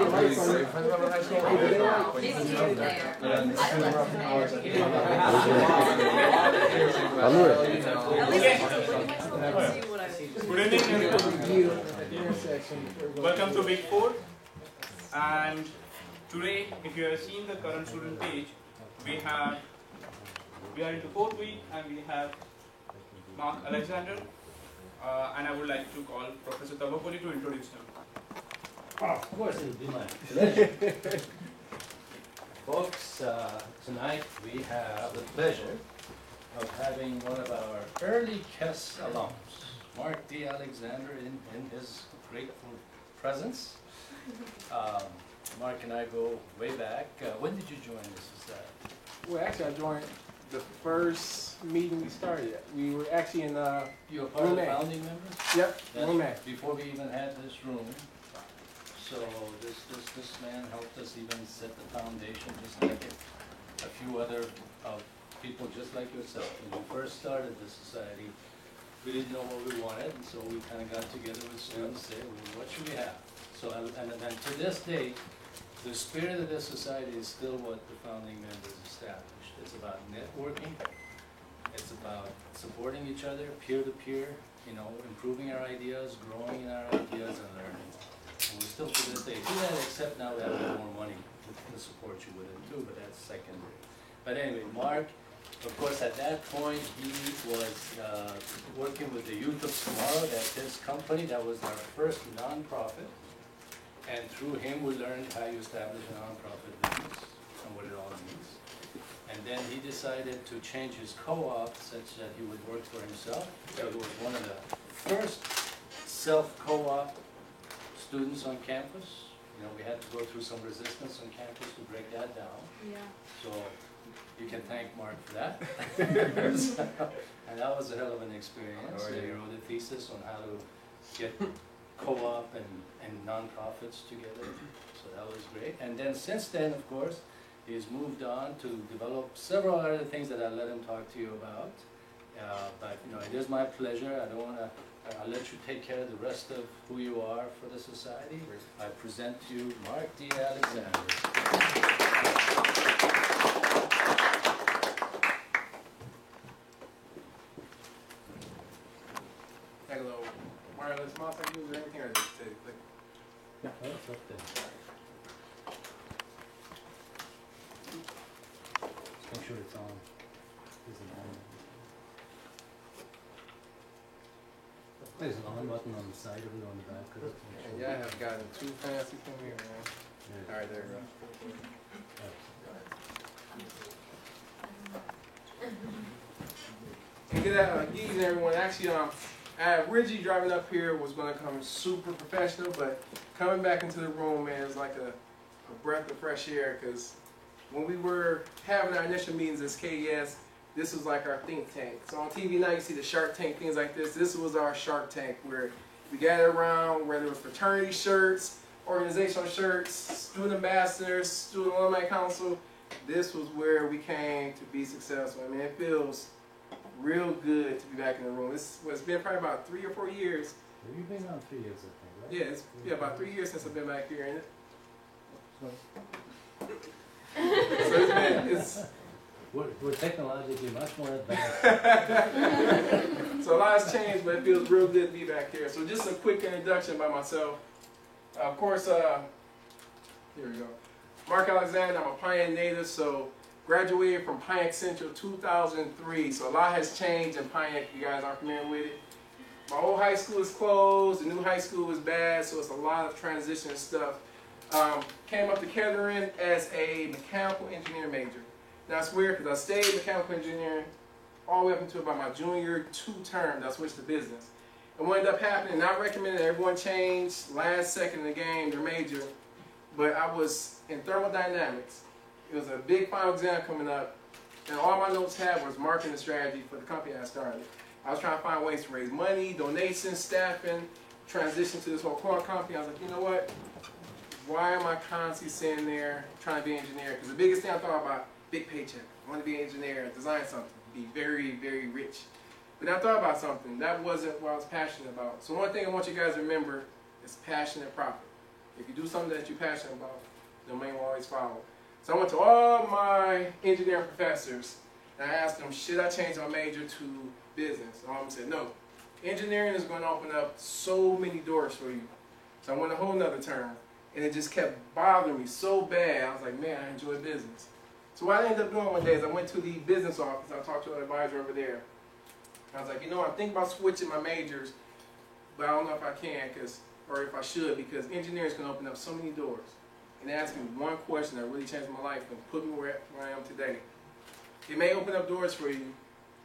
Good evening, everyone. Welcome to Big Four. And today, if you have seen the current student page, we are in the fourth week, and we have Mark Alexander. And I would like to call Professor Tavapoli to introduce him. Of course, it would be my pleasure. Folks, tonight we have the pleasure of having one of our early KES alums, Mark D. Alexander, in his grateful presence. Mark and I go way back. When did you join the society? Well, actually, I joined the first meeting we started at. We were actually in You were part of the founding members? Yep, room A. Before we even had this room. So this man helped us even set the foundation, just like a few other people just like yourself. When we first started the society, we didn't know what we wanted, and so we kind of got together with students and said, well, what should we have? So, and to this day, the spirit of this society is still what the founding members established. It's about networking, it's about supporting each other, peer-to-peer, you know, improving our ideas, growing in our ideas, and learning. And we still, to this day, do that, except now we have a little more money to support you with it too, but that's secondary. But anyway, Mark, of course, at that point, he was working with the Youth of Tomorrow. That's his company. That was our first nonprofit. And through him, we learned how you establish a nonprofit business and what it all means. And then he decided to change his co-op such that he would work for himself. So he was one of the first self-co-op students on campus. You know, we had to go through some resistance on campus to break that down. Yeah. So you can thank Mark for that. And that was a hell of an experience. He wrote a thesis on how to get co-op and nonprofits together. So that was great. And then since then, of course, he's moved on to develop several other things that I'll let him talk to you about. But you know, it is my pleasure. I don't want to. I'll let you take care of the rest of who you are for the society. I present to you Mark D. Alexander. Like a little wireless mouse I use or anything, or just to click? Yeah, that's up there. Just make sure it's on. Is it on? There's an on button on the side of it, on the back of it. And y'all have gotten too fancy from here, man. Yeah. All right, there you go. And good evening, everyone. Actually, Reggie driving up here was going to come super professional, but coming back into the room, man, is like a breath of fresh air, because when we were having our initial meetings as KES, this was like our think tank. So on TV now you see the Shark Tank, things like this. This was our Shark Tank, where we gathered around, whether it was fraternity shirts, organizational shirts, student ambassadors, student alumni council. This was where we came to be successful. I mean, it feels real good to be back in the room. It's been probably about 3 or 4 years. You've been on 3 years, I think, right? Yeah, it's about 3 years since I've been back here, ain't it? So We're technologically much more advanced. So a lot has changed, but it feels real good to be back here. So just a quick introduction by myself. Of course, here we go. Mark Alexander, I'm a Pontiac native, so graduated from Pontiac Central 2003. So a lot has changed in Pontiac, you guys aren't familiar with it. My old high school is closed, the new high school is bad, so it's a lot of transition stuff. Came up to Kettering as a mechanical engineering major. Now it's weird because I stayed mechanical engineering all the way up until about my junior 2 term. I switched to business. And what ended up happening, not recommending everyone change last second in the game, their major, but I was in thermodynamics. It was a big final exam coming up, and all my notes had was marketing strategy for the company I started. I was trying to find ways to raise money, donations, staffing, transition to this whole core company. I was like, you know what? Why am I constantly sitting there trying to be an engineer? Because the biggest thing I thought about, big paycheck. I want to be an engineer, design something, be very, very rich. But I thought about something. That wasn't what I was passionate about. So one thing I want you guys to remember is passion and profit. If you do something that you're passionate about, the money will always follow. So I went to all my engineering professors and I asked them, should I change my major to business? And all of them said, no. Engineering is going to open up so many doors for you. So I went a whole nother term. And it just kept bothering me so bad. I was like, man, I enjoy business. So what I ended up doing one day is I went to the business office. I talked to an advisor over there. I was like, you know, I'm thinking about switching my majors, but I don't know if I can, or if I should, because engineering is going to open up so many doors. And they asked me one question that really changed my life and put me where I am today. It may open up doors for you,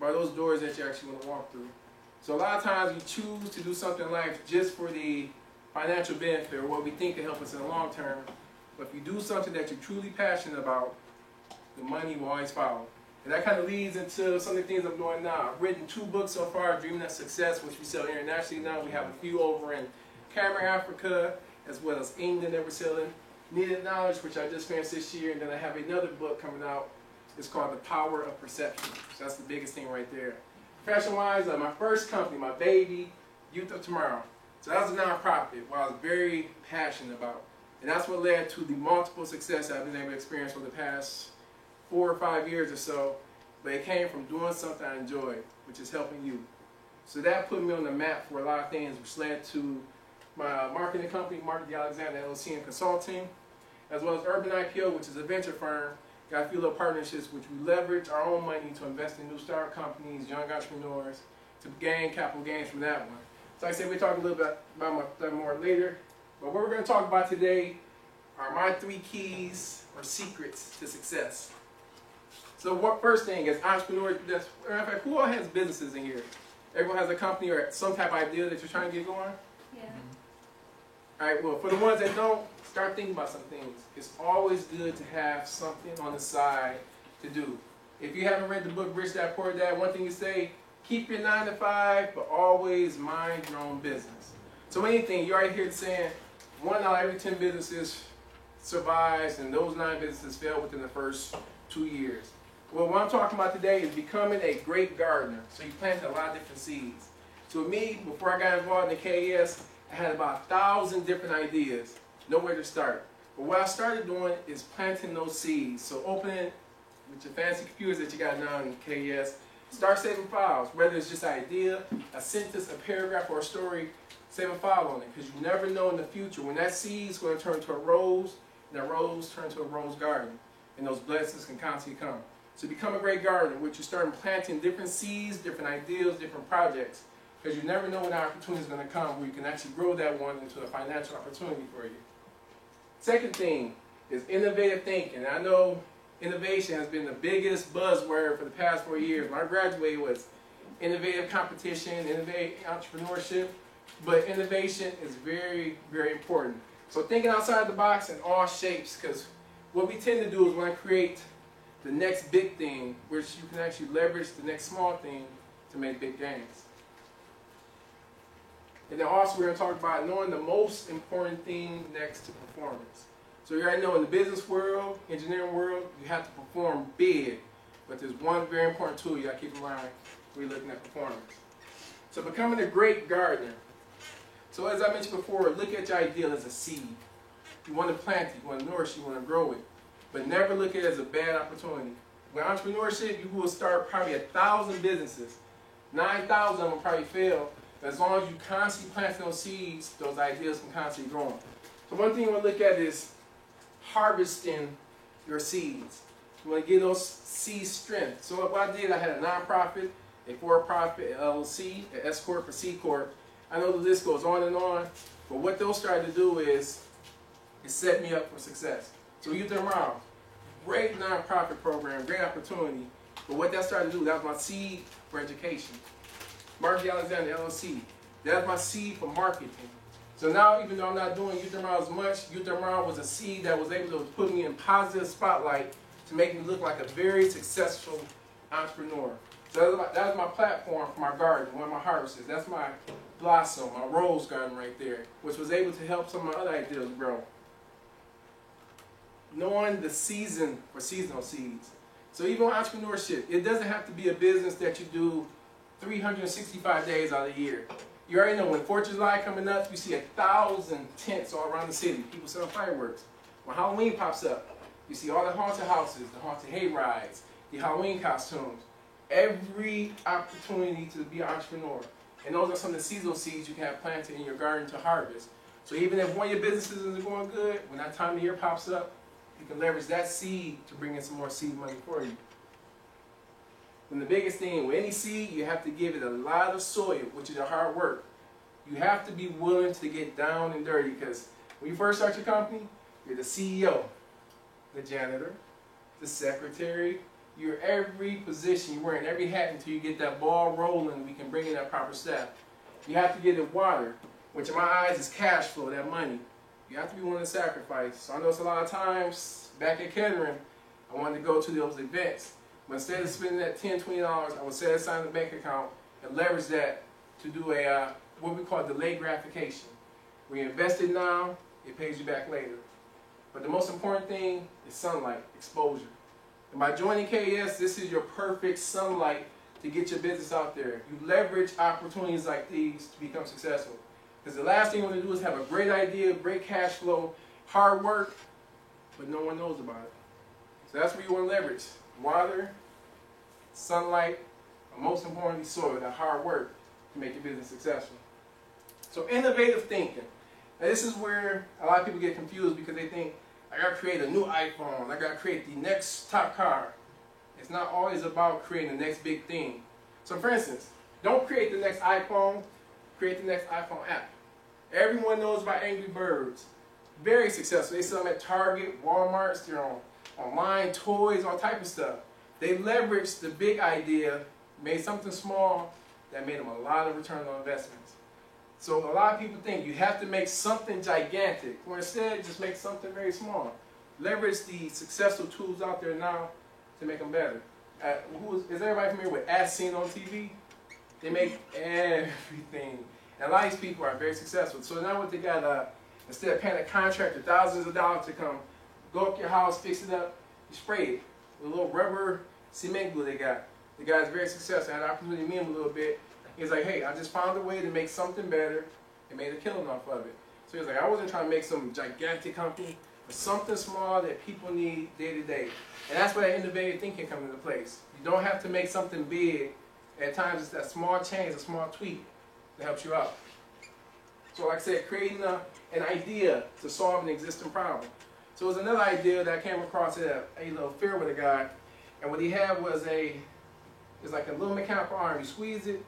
but are those doors that you actually want to walk through? So a lot of times we choose to do something in life just for the financial benefit or what we think can help us in the long term. But if you do something that you're truly passionate about, the money will always follow. And that kind of leads into some of the things I'm doing now. I've written 2 books so far, Dreaming of Success, which we sell internationally now. We have a few over in Cameroon, Africa, as well as England that we're selling. Needed Knowledge, which I just finished this year, and then I have another book coming out. It's called The Power of Perception. So that's the biggest thing right there. Profession-wise, my first company, my baby, Youth of Tomorrow. So that was a nonprofit, what I was very passionate about. And that's what led to the multiple success I've been able to experience for the past 4 or 5 years or so. But it came from doing something I enjoyed, which is helping you. So that put me on the map for a lot of things, which led to my marketing company, Mark D. Alexander LLC and Consulting, as well as Urban IPO, which is a venture firm. Got a few little partnerships, which we leverage our own money to invest in new startup companies, young entrepreneurs, to gain capital gains from that one. So like I said, we'll talk a little bit about that more later. But what we're going to talk about today are my 3 keys or secrets to success. So what first thing is entrepreneurs, in fact, who all has businesses in here? Everyone has a company or some type of idea that you're trying to get going? Yeah. All right, well, for the ones that don't, start thinking about some things. It's always good to have something on the side to do. If you haven't read the book Rich Dad Poor Dad, one thing you say, keep your 9 to 5, but always mind your own business. So anything, you already hear it saying, 1 out of every 10 businesses survives, and those 9 businesses fail within the first 2 years. Well, what I'm talking about today is becoming a great gardener. So you plant a lot of different seeds. So with me, before I got involved in the KES, I had about 1,000 different ideas, nowhere to start. But what I started doing is planting those seeds. So open it with your fancy computers that you got now in KES. Start saving files, whether it's just an idea, a sentence, a paragraph, or a story, save a file on it. Because you never know in the future when that seed is going to turn to a rose, and that rose turn to a rose garden. And those blessings can constantly come. So become a great gardener, which you start planting different seeds, different ideas, different projects. Because you never know when that opportunity is going to come where you can actually grow that one into a financial opportunity for you. Second thing is innovative thinking. I know innovation has been the biggest buzzword for the past 4 years. When I graduated, was innovative competition, innovative entrepreneurship, but innovation is very, very important. So thinking outside the box in all shapes, because what we tend to do is want to create the next big thing, which you can actually leverage the next small thing to make big gains. And then also we're going to talk about knowing the most important thing next to performance. So you already know in the business world, engineering world, you have to perform big. But there's one very important tool you got to keep in mind when you're looking at performance. So becoming a great gardener. So as I mentioned before, look at your ideal as a seed. You want to plant it, you want to nourish it, you want to grow it. But never look at it as a bad opportunity. With entrepreneurship, you will start probably 1,000 businesses. 9,000 of them will probably fail. But as long as you constantly plant those seeds, those ideas can constantly grow. So one thing you want to look at is harvesting your seeds. You want to give those seeds strength. So what I did, I had a nonprofit, a for-profit, an LLC, an S Corp, a C Corp. I know the list goes on and on. But what those started to do is it set me up for success. So Youth of Tomorrow, great nonprofit program, great opportunity. But what that started to do, that was my seed for education. Mark D. Alexander LLC, that's my seed for marketing. So now, even though I'm not doing Youth of Tomorrow as much, Youth of Tomorrow was a seed that was able to put me in positive spotlight to make me look like a very successful entrepreneur. So that was my platform for my garden, one of my harvests. That's my blossom, my rose garden right there, which was able to help some of my other ideas grow. Knowing the season for seasonal seeds. So even with entrepreneurship, it doesn't have to be a business that you do 365 days out of the year. You already know when 4th of July coming up, you see 1,000 tents all around the city. People selling fireworks. When Halloween pops up, you see all the haunted houses, the haunted hay rides, the Halloween costumes. Every opportunity to be an entrepreneur. And those are some of the seasonal seeds you can have planted in your garden to harvest. So even if one of your businesses isn't going good, when that time of year pops up, you can leverage that seed to bring in some more seed money for you. And the biggest thing, with any seed, you have to give it a lot of soil, which is your hard work. You have to be willing to get down and dirty, because when you first start your company, you're the CEO, the janitor, the secretary, you're every position, you're wearing every hat until you get that ball rolling, we can bring in that proper staff. You have to get it water, which in my eyes is cash flow, that money. You have to be willing to sacrifice. So I know it's a lot of times, back at Kettering, I wanted to go to those events. But instead of spending that $10, $20, I would set aside in the bank account and leverage that to do a what we call delayed gratification. When you invest it now, it pays you back later. But the most important thing is sunlight, exposure. And by joining KES, this is your perfect sunlight to get your business out there. You leverage opportunities like these to become successful. Because the last thing you want to do is have a great idea, great cash flow, hard work, but no one knows about it. So that's where you want to leverage. Water, sunlight, and most importantly soil, that hard work to make your business successful. So innovative thinking. Now this is where a lot of people get confused because they think, I got to create a new iPhone, I got to create the next top car. It's not always about creating the next big thing. So for instance, don't create the next iPhone, create the next iPhone app. Everyone knows about Angry Birds. Very successful. They sell them at Target, Walmart, they're on online, toys, all type of stuff. They leveraged the big idea, made something small that made them a lot of return on investments. So a lot of people think you have to make something gigantic, or instead just make something very small. Leverage the successful tools out there now to make them better. Is everybody familiar with As Seen on TV? They make everything. And a lot of these people are very successful. So now what they got, instead of paying a contractor thousands of dollars to come, go up your house, fix it up, you spray it with a little rubber cement glue they got. The guy's very successful. I had an opportunity to meet him a little bit. He's like, hey, I just found a way to make something better and made a killing off of it. So he's like, I wasn't trying to make some gigantic company, but something small that people need day to day. And that's where that innovative thinking comes into place. You don't have to make something big. At times it's that small change, a small tweak that helps you out. So like I said, creating an idea to solve an existing problem. So it was another idea that I came across at a little fair with a guy, and what he had was it's like a little mechanical arm. You squeeze it,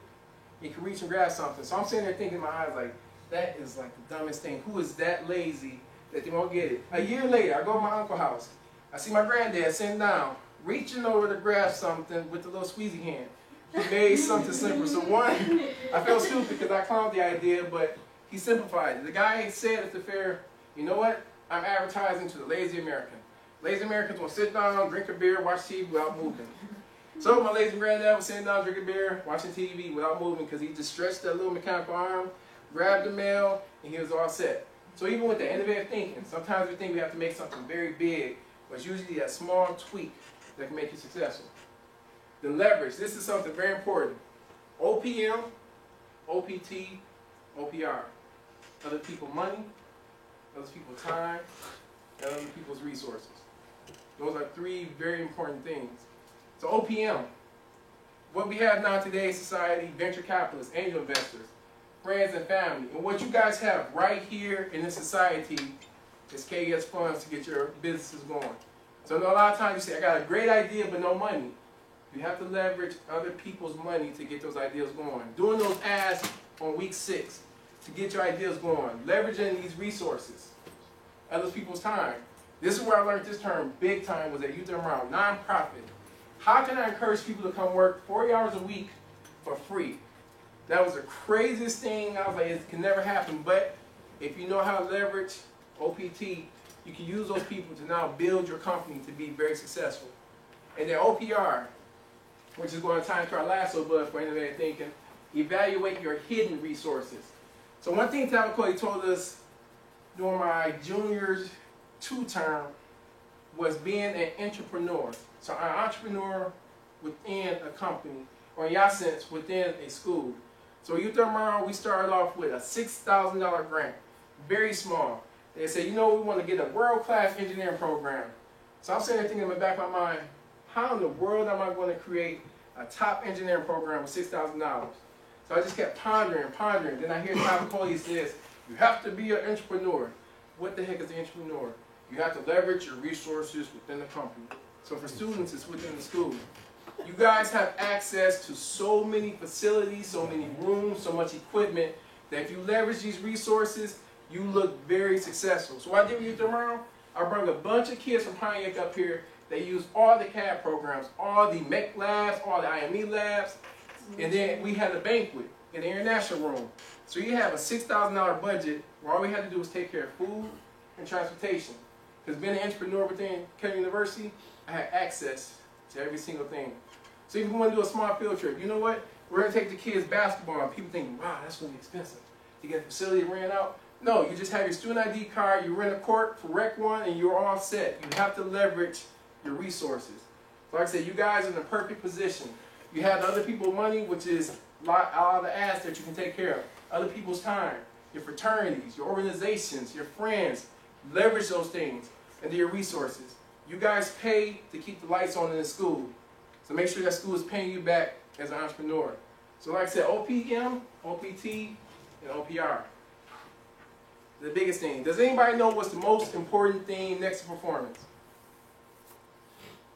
you can reach and grab something. So I'm sitting there thinking in my eyes like, that is like the dumbest thing. Who is that lazy that they won't get it? A year later, I go to my uncle's house. I see my granddad sitting down, reaching over to grab something with the little squeezy hand. He made something simple. So one, I felt stupid because I clowned the idea, but he simplified it. The guy said at the fair, you know what? I'm advertising to the lazy American. Lazy Americans will sit down, drink a beer, watch TV without moving. So my lazy granddad was sitting down, drinking beer, watching TV without moving because he just stretched that little mechanical arm, grabbed the mail, and he was all set. So even with the innovative thinking, sometimes we think we have to make something very big, but it's usually a small tweak that can make you successful. The leverage, this is something very important. OPM, OPT, OPR. Other people's money, other people's time, and other people's resources. Those are three very important things. So OPM, what we have now today in society, venture capitalists, angel investors, friends and family. And what you guys have right here in this society is KES funds to get your businesses going. So I know a lot of times you say, I got a great idea but no money. You have to leverage other people's money to get those ideas going. Doing those ads on week 6 to get your ideas going. Leveraging these resources, other people's time. This is where I learned this term big time, was at Youth Around, nonprofit. How can I encourage people to come work 40 hours a week for free? That was the craziest thing. I was like, it can never happen. But if you know how to leverage OPT, you can use those people to now build your company to be very successful. And then OPR, which is going to tie into our last little bit for innovative thinking, evaluate your hidden resources. So one thing Tabakoli told us during my junior 2 term was being an entrepreneur. So an entrepreneur within a company, or in your sense, within a school. So Youth Urban Renewal, we started off with a $6,000 grant, very small. They said, you know, we want to get a world-class engineering program. So I'm sitting there thinking in the back of my mind, how in the world am I going to create a top engineering program with $6,000? So I just kept pondering. Then I hear Tom Coley says, you have to be an entrepreneur. What the heck is an entrepreneur? You have to leverage your resources within the company. So for students, it's within the school. You guys have access to so many facilities, so many rooms, so much equipment, that if you leverage these resources, you look very successful. So what I did with Youth Urban Renewal, I brought a bunch of kids from Pontiac up here. They use all the CAD programs, all the MEC labs, all the IME labs, and then we had a banquet in the international room. So you have a $6,000 budget where all we had to do was take care of food and transportation. Because being an entrepreneur within Kettering University, I had access to every single thing. So if you want to do a small field trip, you know what? We're going to take the kids basketball, and people think, wow, that's going to be expensive. You get a facility ran out. No, you just have your student ID card, you rent a court for Rec 1, and you're all set. You have to leverage your resources. So like I said, you guys are in the perfect position. You have other people's money, which is a lot of the assets that you can take care of. Other people's time, your fraternities, your organizations, your friends. Leverage those things into your resources. You guys pay to keep the lights on in the school. So make sure that school is paying you back as an entrepreneur. So like I said, OPM, OPT, and OPR. The biggest thing. Does anybody know what's the most important thing next to performance?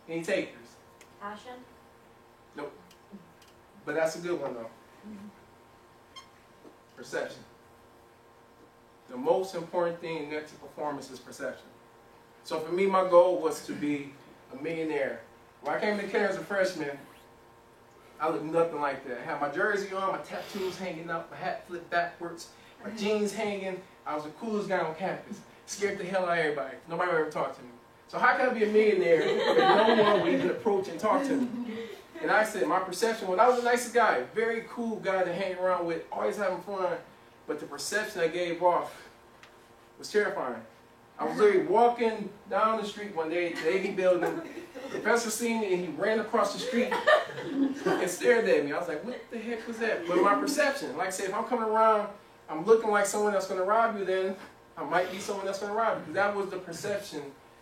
Any takers? Passion? Nope. But that's a good one though. Perception. The most important thing next to performance is perception. So for me, my goal was to be a millionaire. When I came to Kettering as a freshman, I looked nothing like that. I had my jersey on, my tattoos hanging up, my hat flipped backwards, my jeans hanging. I was the coolest guy on campus. Scared the hell out of everybody. Nobody would ever talk to me. So how can I be a millionaire if no one would even approach and talk to me? And I said, my perception was I was the nicest guy, very cool guy to hang around with, always having fun. But the perception I gave off was terrifying. I was literally walking down the street one day at the AV building. The professor seen me and he ran across the street and stared at me. I was like, what the heck was that? But my perception, like I said, if I'm coming around, I'm looking like someone that's going to rob you, then I might be someone that's going to rob you. That was the perception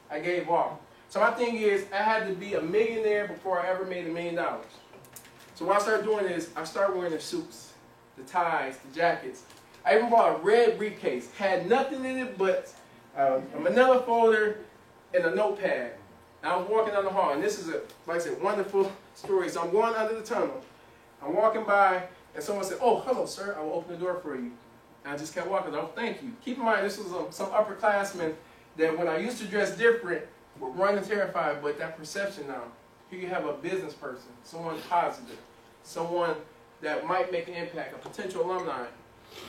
I gave off. So my thing is, I had to be a millionaire before I ever made $1 million. So what I started doing is, I started wearing the suits, the ties, the jackets. I even bought a red briefcase. Had nothing in it but a manila folder and a notepad. And I was walking down the hall, and this is a, like I said, wonderful story. So I'm going under the tunnel. I'm walking by, and someone said, "Oh, hello, sir. I will open the door for you." And I just kept walking. Oh, thank you. Keep in mind, this was some upperclassmen that when I used to dress different, were running terrified. But that perception now, here you have a business person, someone positive, someone that might make an impact, a potential alumni.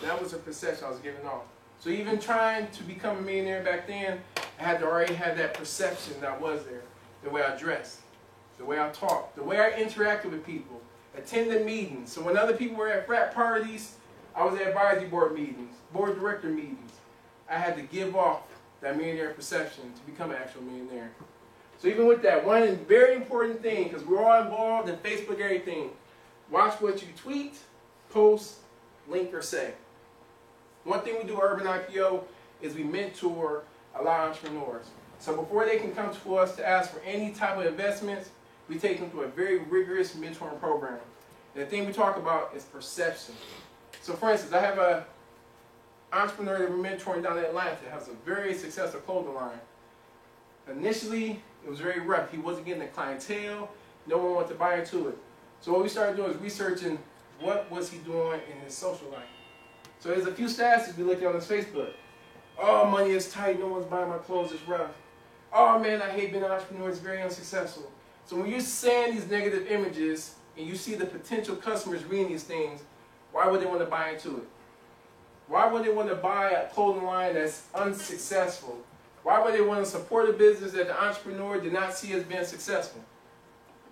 That was a perception I was giving off. So even trying to become a millionaire back then, I had to already have that perception that was there. The way I dressed, the way I talked, the way I interacted with people, attended meetings. So when other people were at frat parties, I was at advisory board meetings, board director meetings. I had to give off that millionaire perception to become an actual millionaire. So even with that, one very important thing, because we're all involved in Facebook everything, watch what you tweet, post, link, or say. One thing we do at Urban IPO is we mentor a lot of entrepreneurs. So before they can come to us to ask for any type of investments, we take them through a very rigorous mentoring program. And the thing we talk about is perception. So for instance, I have an entrepreneur that we're mentoring down in Atlanta that has a very successful clothing line. Initially, it was very rough. He wasn't getting the clientele. No one wanted to buy into it. So what we started doing is researching what was he doing in his social life. So there's a few stats that we looked at on his Facebook. Oh, money is tight. No one's buying my clothes. It's rough. Oh, man, I hate being an entrepreneur. It's very unsuccessful. So when you're saying these negative images and you see the potential customers reading these things, why would they want to buy into it? Why would they want to buy a clothing line that's unsuccessful? Why would they want to support a business that the entrepreneur did not see as being successful?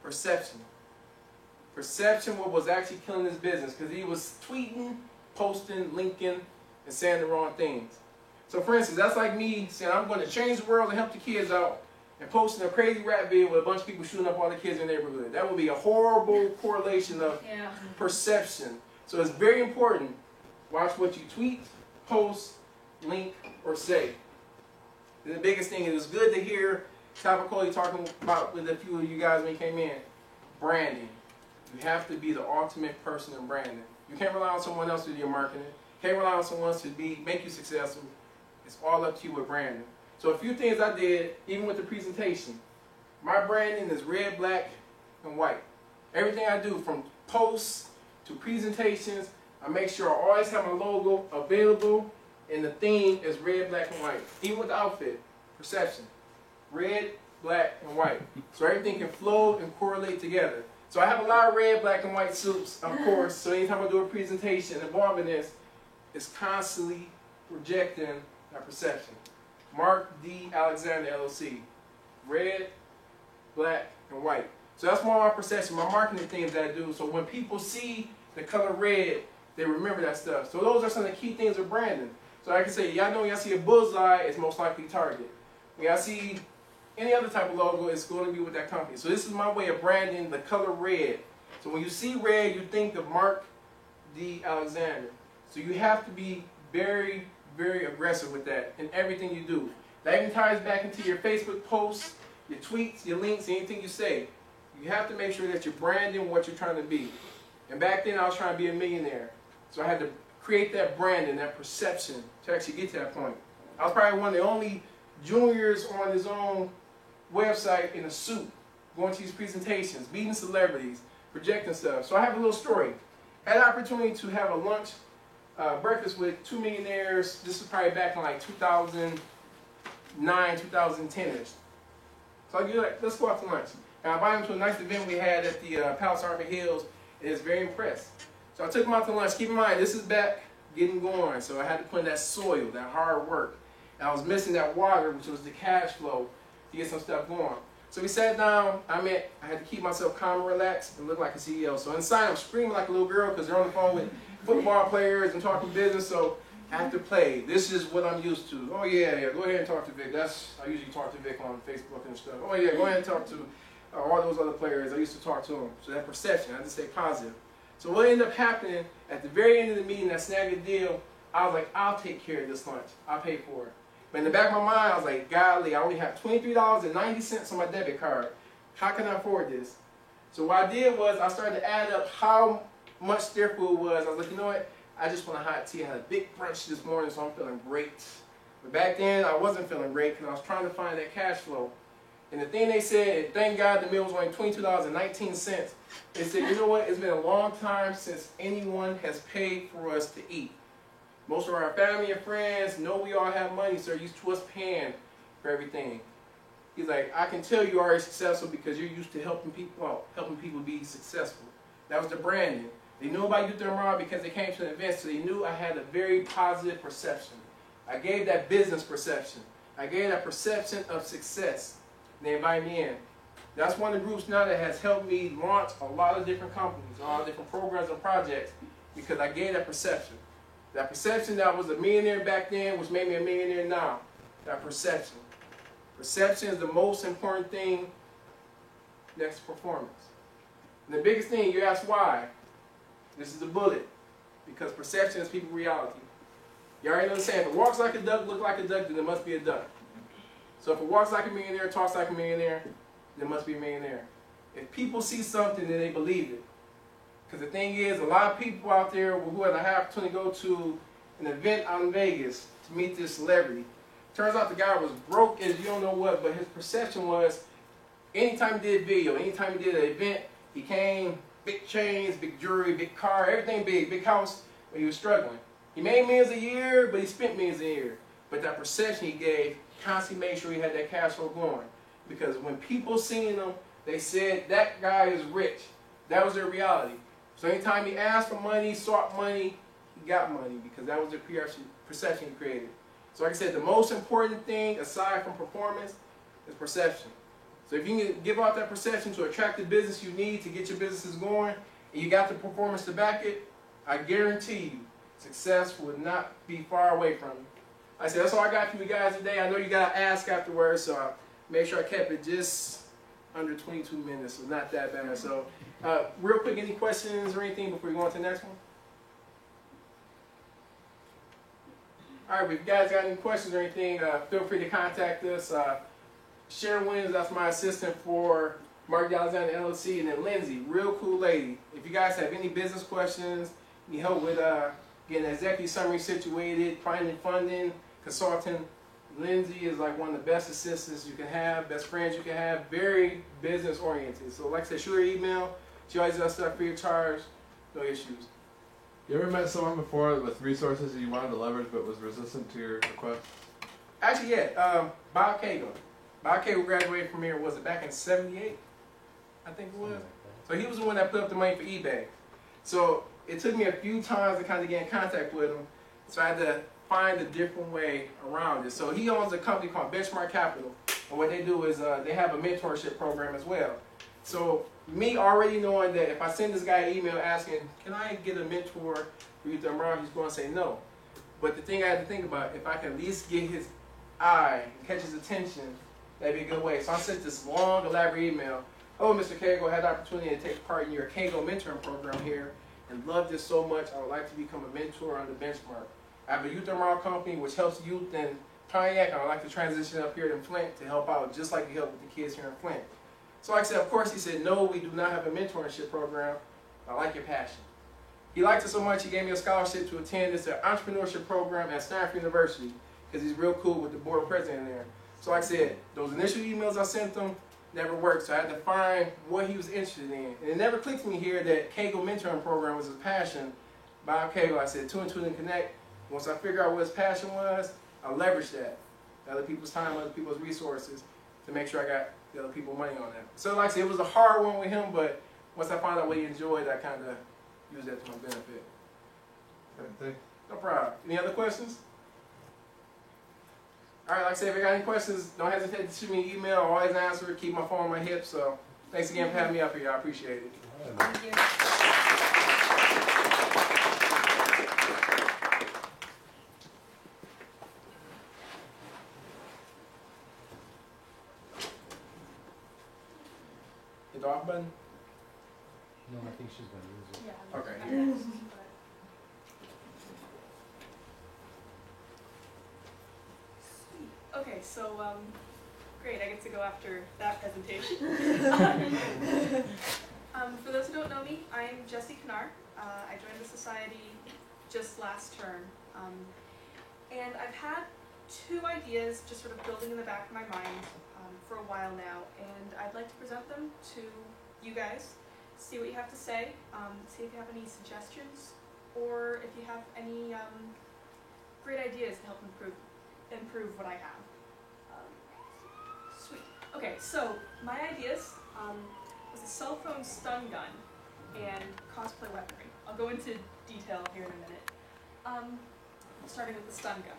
Perception. Perception what was actually killing his business because he was tweeting, posting, linking, and saying the wrong things. So for instance, that's like me saying I'm going to change the world and help the kids out and posting a crazy rap video with a bunch of people shooting up all the kids in the neighborhood. That would be a horrible correlation of perception. So it's very important. Watch what you tweet, post, link, or say. And the biggest thing, it was good to hear Tabakola talking about with a few of you guys when you came in. Branding. You have to be the ultimate person in branding. You can't rely on someone else to do your marketing. You can't rely on someone else to make you successful. It's all up to you with branding. So a few things I did, even with the presentation. My branding is red, black, and white. Everything I do, from posts to presentations, I make sure I always have my logo available, and the theme is red, black, and white. Even with the outfit, perception. Red, black, and white. So everything can flow and correlate together. So I have a lot of red, black, and white suits, of course, so anytime I do a presentation involving this, it's constantly projecting that perception. Mark D. Alexander, LLC. Red, black, and white. So that's one of my perception, my marketing things that I do. So when people see the color red, they remember that stuff. So those are some of the key things of branding. So I can say, y'all know when y'all see a bullseye, it's most likely Target. When y'all see any other type of logo, it's going to be with that company. So this is my way of branding the color red. So when you see red, you think of Mark D. Alexander. So you have to be very, very aggressive with that in everything you do. That even ties back into your Facebook posts, your tweets, your links, anything you say. You have to make sure that you're branding what you're trying to be. And back then I was trying to be a millionaire. So I had to create that branding, that perception to actually get to that point. I was probably one of the only juniors on his own website in a suit, going to these presentations, meeting celebrities, projecting stuff. So I have a little story. I had the opportunity to have a lunch, breakfast with 2 millionaires. This was probably back in like 2009, 2010-ish. So I get like, let's go out to lunch. And I invited him to a nice event we had at the Palace Armour Hills, and he was very impressed. So I took him out to lunch. Keep in mind, this is back getting going, so I had to put in that soil, that hard work. And I was missing that water, which was the cash flow, to get some stuff going. So we sat down. I had to keep myself calm and relaxed and look like a CEO. So inside, I'm screaming like a little girl because they're on the phone with football players and talking business. So I have to play. This is what I'm used to. Oh yeah, go ahead and talk to Vic. I usually talk to Vic on Facebook and stuff. Oh yeah, go ahead and talk to all those other players. I used to talk to them. So that perception, I had to stay positive. So what ended up happening at the very end of the meeting, that snagged a deal, I was like, I'll take care of this lunch. I'll pay for it. But in the back of my mind, I was like, golly, I only have $23.90 on my debit card. How can I afford this? So what I did was I started to add up how much their food was. I was like, you know what? I just want a hot tea. I had a big brunch this morning, so I'm feeling great. But back then, I wasn't feeling great because I was trying to find that cash flow. And the thing they said, thank God the meal was only $22.19. They said, you know what? It's been a long time since anyone has paid for us to eat. Most of our family and friends know we all have money, so they're used to us paying for everything. He's like, I can tell you are successful because you're used to helping people out, helping people be successful. That was the branding. They knew about Youth Thermography because they came to the event, so they knew I had a very positive perception. I gave that business perception. I gave that perception of success. And they invited me in. That's one of the groups now that has helped me launch a lot of different companies, a lot of different programs and projects, because I gave that perception. That perception that I was a millionaire back then, which made me a millionaire now. That perception. Perception is the most important thing next to performance. And the biggest thing, you ask why. This is the bullet. Because perception is people's reality. You already know the saying, if it walks like a duck, look like a duck, then it must be a duck. So if it walks like a millionaire, talks like a millionaire, then it must be a millionaire. If people see something, then they believe it. Because the thing is, a lot of people out there who had the opportunity to go to an event out in Vegas to meet this celebrity. Turns out the guy was broke as you don't know what, but his perception was, anytime he did video, anytime he did an event, he came, big chains, big jewelry, big car, everything big, big house, but he was struggling. He made millions a year, but he spent millions a year. But that perception he gave, constantly made sure he had that cash flow going. Because when people seen him, they said, that guy is rich. That was their reality. So anytime he asked for money, sought money, he got money because that was the perception he created. So like I said, the most important thing aside from performance is perception. So if you can give out that perception to attract the business you need to get your businesses going, and you got the performance to back it, I guarantee you, success would not be far away from you. Like I said, that's all I got for you guys today. I know you got to ask afterwards, so I'll make sure I kept it just under 22 minutes, so not that bad. So real quick, any questions or anything before we go on to the next one? All right, but if you guys got any questions or anything, feel free to contact us. Sharon Williams, that's my assistant for Mark Alexander LLC, and then Lindsay, real cool lady. If you guys have any business questions, need help with getting an executive summary situated, finding funding, consulting, Lindsay is like one of the best assistants you can have, best friends you can have, very business oriented. So like I said, shoot her an email. She always does stuff free of charge, no issues. You ever met someone before with resources that you wanted to leverage but was resistant to your request? Actually, yeah, Bob Cagle. Bob Cagle graduated from here, was it back in '78? I think it was. So he was the one that put up the money for eBay. So it took me a few times to kind of get in contact with him. So I had to find a different way around it. So he owns a company called Benchmark Capital. And what they do is they have a mentorship program as well. So me already knowing that if I send this guy an email asking, can I get a mentor for Youth Umbrella, he's going to say no. But the thing I had to think about, if I can at least get his eye, catch his attention, that'd be a good way. So I sent this long, elaborate email. Oh, Mr. Cagle, I had the opportunity to take part in your Cagle mentoring program here and loved it so much. I would like to become a mentor under Benchmark. I have a Youth Umbrella company which helps youth in Pontiac, and I would like to transition up here in Flint to help out just like you help with the kids here in Flint. So like I said, of course, he said, no, we do not have a mentorship program. I like your passion. He liked it so much, he gave me a scholarship to attend this entrepreneurship program at Stanford University because he's real cool with the board president there. So like I said, those initial emails I sent him never worked, so I had to find what he was interested in. And it never clicked to me here that Cagle mentoring program was his passion. Bob Cagle, I said, two and two didn't connect. Once I figured out what his passion was, I leveraged that. Other people's time, other people's resources to make sure I got the other people money on that. So like I said, it was a hard one with him, but once I found out what he enjoyed, I kind of used that to my benefit. Thanks. No problem. Any other questions? All right, like I said, if you got any questions, don't hesitate to shoot me an email. I'll always answer. Keep my phone on my hip. So thanks again for having me up here. I appreciate it. Thank you. Hit the off button? No, I think she's gonna use it. Yeah. Okay, I here. asked, but- Sweet. Okay, so great. I get to go after that presentation. For those who don't know me, I'm Jessie Knar. I joined the society just last term, and I've had two ideas just sort of building in the back of my mind for a while now, and I'd like to present them to you guys. See what you have to say, see if you have any suggestions, or if you have any great ideas to help improve what I have. Sweet. Okay, so my ideas was a cell phone stun gun and cosplay weaponry. I'll go into detail here in a minute. Starting with the stun gun.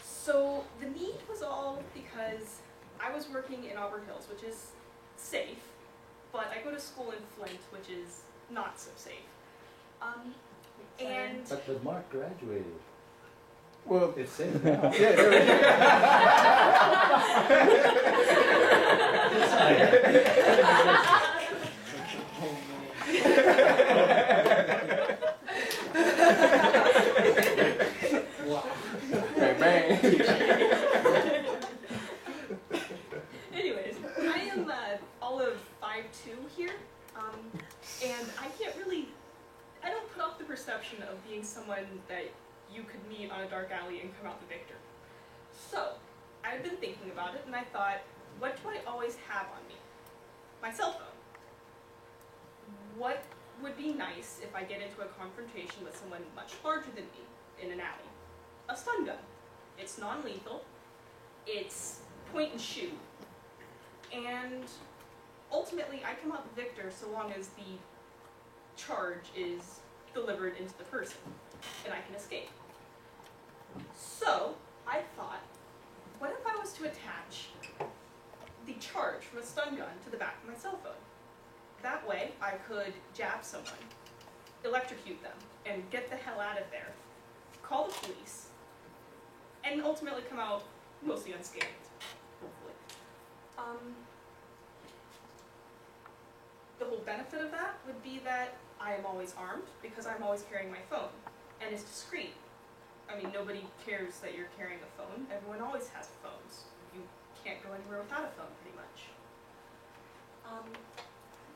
So the need was all because I was working in Auburn Hills, which is safe, but I go to school in Flint, which is not so safe. And But Mark graduated. Well, It's safe now. yeah, there we go. Bang, bang. anyways, I am all of 5'2" here, and I don't put off the perception of being someone that you could meet on a dark alley and come out the victor. So, I've been thinking about it, and I thought, what do I always have on me? My cell phone. What would be nice if I get into a confrontation with someone much larger than me in an alley? A stun gun. It's non-lethal, it's point and shoot, and ultimately I come out the victor so long as the charge is delivered into the person and I can escape. So I thought, what if I was to attach the charge from a stun gun to the back of my cell phone? That way I could jab someone, electrocute them, and get the hell out of there, call the police, and ultimately come out mostly unscathed, hopefully. The whole benefit of that would be that I am always armed because I'm always carrying my phone, and it's discreet. I mean, nobody cares that you're carrying a phone. Everyone always has phones. You can't go anywhere without a phone, pretty much.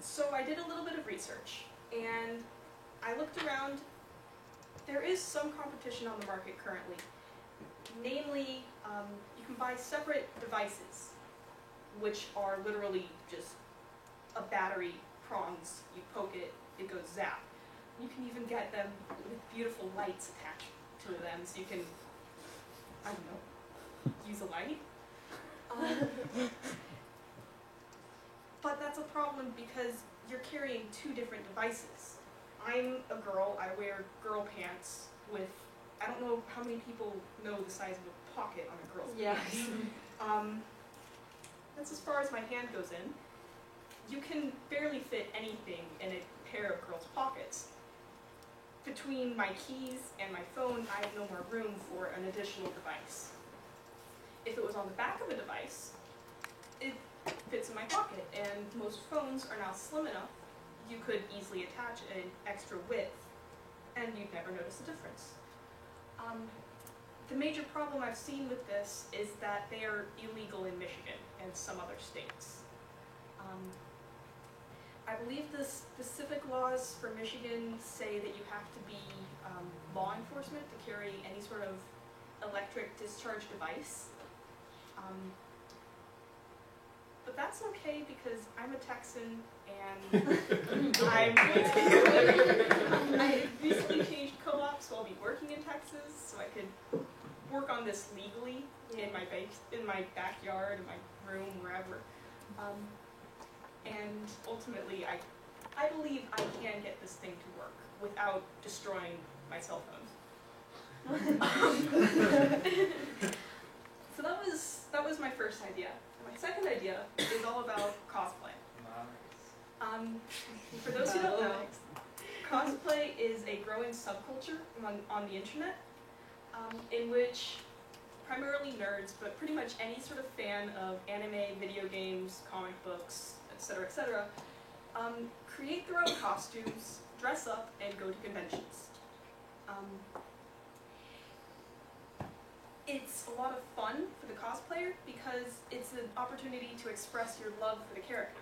So I did a little bit of research, and I looked around. There is some competition on the market currently. Namely, you can buy separate devices, which are literally just a battery, prongs. You poke it, it goes zap. You can even get them with beautiful lights attached to them, so you can, I don't know, use a light. But that's a problem because you're carrying two different devices. I'm a girl, I wear girl pants with, I don't know how many people know the size of a pocket on a girl's pants. That's as far as my hand goes in. You can barely fit anything in a pair of girls' pockets. Between my keys and my phone, I have no more room for an additional device. If it was on the back of a device, it fits in my pocket, and most phones are now slim enough you could easily attach an extra width, and you'd never notice the difference. The major problem I've seen with this is that they are illegal in Michigan and some other states. I believe the specific laws for Michigan say that you have to be law enforcement to carry any sort of electric discharge device. But that's okay because I'm a Texan and I recently changed co-ops, so I'll be working in Texas, so I could work on this legally in my backyard, in my room, wherever. And ultimately, I believe I can get this thing to work without destroying my cell phones. So that was my first idea. My second idea is all about cosplay. For those who don't know, cosplay is a growing subculture on the internet, in which primarily nerds, but pretty much any sort of fan of anime, video games, comic books, etc., create their own costumes, dress up, and go to conventions. It's a lot of fun for the cosplayer because it's an opportunity to express your love for the character.